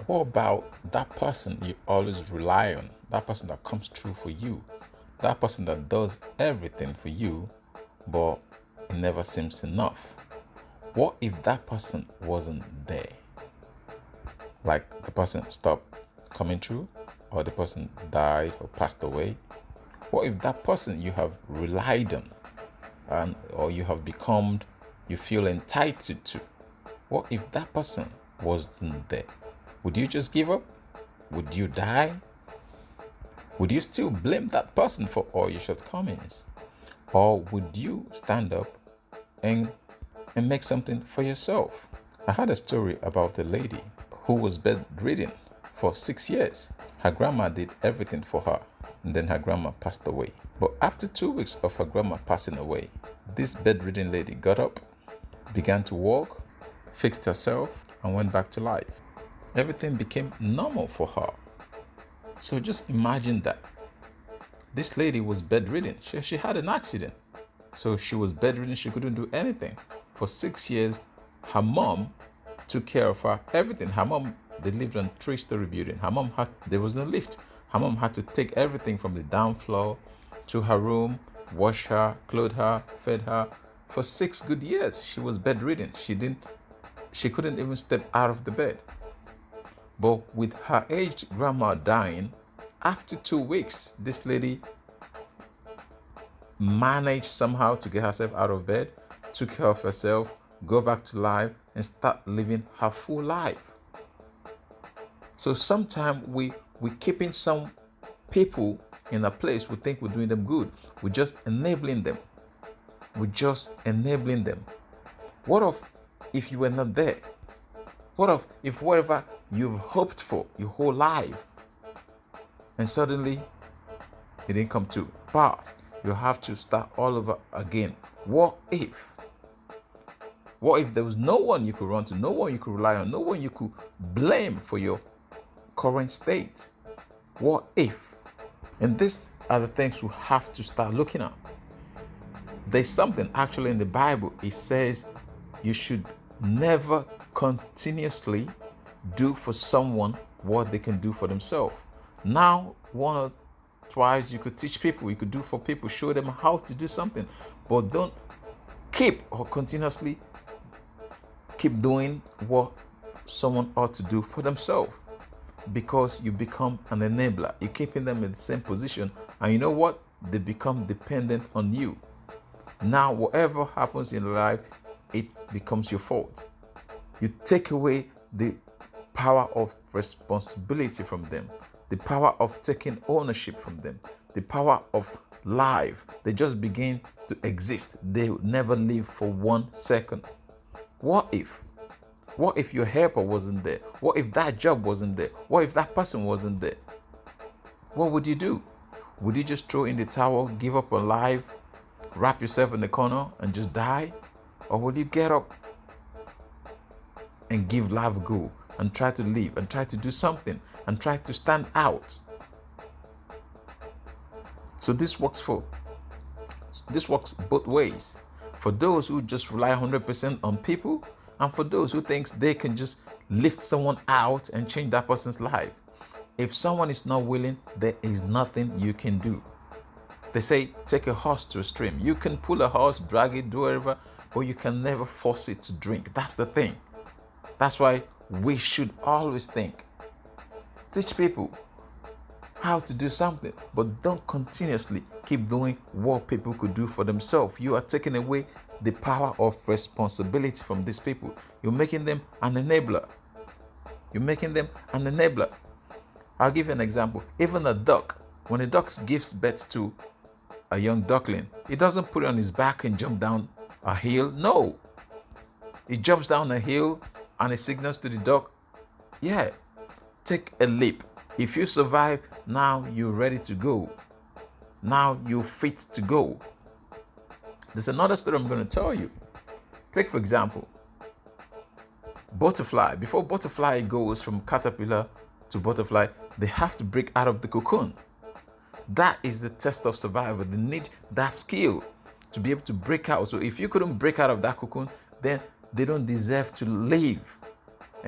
What about that person you always rely on? That person that comes through for you? That person that does everything for you, but it never seems enough. What if that person wasn't there? Like the person stopped coming through, or the person died or passed away? What if that person you have relied on and or you have become you feel entitled to? What if that person wasn't there? Would you just give up? Would you die? Would you still blame that person for all your shortcomings? Or would you stand up and make something for yourself? I had a story about a lady who was bedridden for 6 years. Her grandma did everything for her, and then her grandma passed away. But after 2 weeks of her grandma passing away, this bedridden lady got up, began to walk, fixed herself, and went back to life. Everything became normal for her. So just imagine that. This lady was bedridden. She had an accident. So she was bedridden. She couldn't do anything. For 6 years, her mom took care of her, everything. Her mom, they lived on a 3-story building. There was no lift. Her mom had to take everything from the down floor to her room, wash her, clothe her, fed her. For 6 good years, she was bedridden. She couldn't even step out of the bed. But with her aged grandma dying, after 2 weeks, this lady managed somehow to get herself out of bed, took care of herself, go back to life, and start living her full life. So sometimes we keeping some people in a place we think we're doing them good. We're just enabling them. What if you were not there? What if whatever you've hoped for your whole life and suddenly it didn't come to pass? You have to start all over again. What if there was no one you could run to, no one you could rely on, no one you could blame for your current state? What if? And these are the things we have to start looking at. There's something actually in the Bible. It says you should never continuously do for someone what they can do for themselves. Now, one or twice you could teach people, you could do for people, show them how to do something, but don't continuously keep doing what someone ought to do for themselves, because you become an enabler. You're keeping them in the same position, and you know what? They become dependent on you. Now, whatever happens in life, it becomes your fault. You take away the power of responsibility from them, the power of taking ownership from them, the power of life. They just begin to exist. They never live for 1 second. What if your helper wasn't there? What if that job wasn't there? What if that person wasn't there? What would you do? Would you just throw in the towel, give up on life, wrap yourself in the corner and just die? Or will you get up and give life a go and try to live and try to do something and try to stand out? So this works both ways. For those who just rely 100% on people, and for those who think they can just lift someone out and change that person's life. If someone is not willing, there is nothing you can do. They say, take a horse to a stream. You can pull a horse, drag it, do whatever, but you can never force it to drink. That's the thing. That's why we should always think. Teach people how to do something, but don't continuously keep doing what people could do for themselves. You are taking away the power of responsibility from these people. You're making them an enabler. I'll give you an example. Even a duck, when a duck gives birth to a young duckling, it doesn't put it on his back and jump down a hill. No. It jumps down a hill and it signals to the duck, yeah, take a leap. If you survive, now you're ready to go. Now you're fit to go. There's another story I'm going to tell you. Take, for example, butterfly. Before butterfly goes from caterpillar to butterfly, they have to break out of the cocoon. That is the test of survival. They need that skill to be able to break out. So if you couldn't break out of that cocoon, then they don't deserve to live.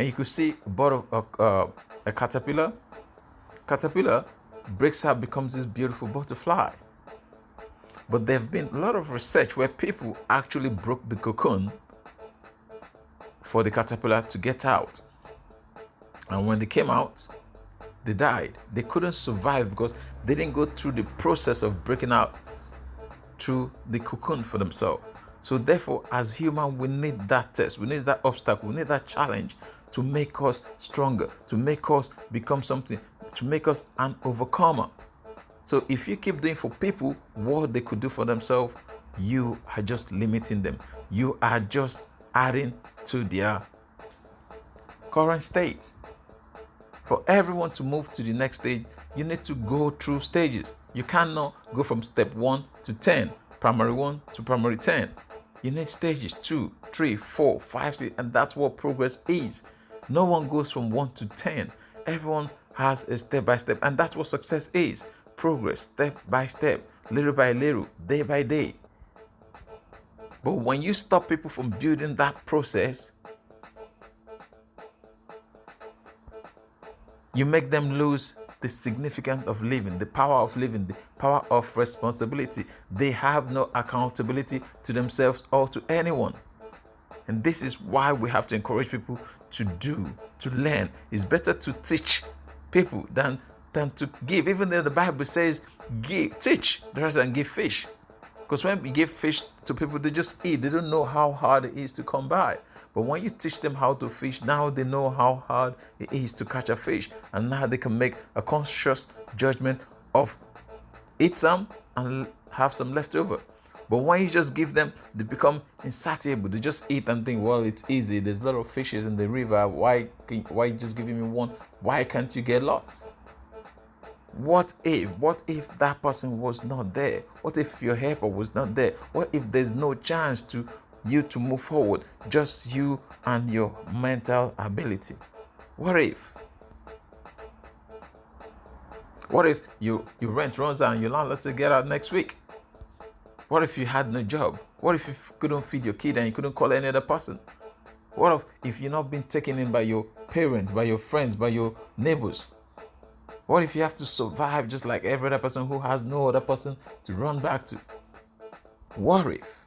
And you could see a caterpillar. Caterpillar breaks out, becomes this beautiful butterfly. But there have been a lot of research where people actually broke the cocoon for the caterpillar to get out. And when they came out, they died. They couldn't survive because they didn't go through the process of breaking out through the cocoon for themselves. So therefore, as human, we need that test, we need that obstacle, we need that challenge to make us stronger, to make us become something, to make us an overcomer. So if you keep doing for people what they could do for themselves, you are just limiting them. You are just adding to their current state. For everyone to move to the next stage, you need to go through stages. You cannot go from step 1 to 10, primary 1 to primary 10. You need stages 2, 3, 4, 5, 6, and that's what progress is. No one goes from 1 to 10. Everyone has a step by step, and that's what success is. Progress, step by step, little by little, day by day. But when you stop people from building that process, you make them lose the significance of living, the power of living, the power of responsibility. They have no accountability to themselves or to anyone. And this is why we have to encourage people to do, to learn. It's better to teach people than to give. Even though the Bible says teach rather than give fish. Because when we give fish to people, they just eat. They don't know how hard it is to come by. But when you teach them how to fish, now they know how hard it is to catch a fish. And now they can make a conscious judgment of eat some and have some left over. But when you just give them, they become insatiable. They just eat and think, well, it's easy. There's a lot of fishes in the river. Why you just giving me one? Why can't you get lots? What if that person was not there? What if your helper was not there? What if there's no chance to you to move forward? Just you and your mental ability. What if your rent runs out and your landlord says get out next week? What if you had no job? What if you couldn't feed your kid and you couldn't call any other person? What if you're not being taken in by your parents, by your friends, by your neighbors? What if you have to survive just like every other person who has no other person to run back to? What if?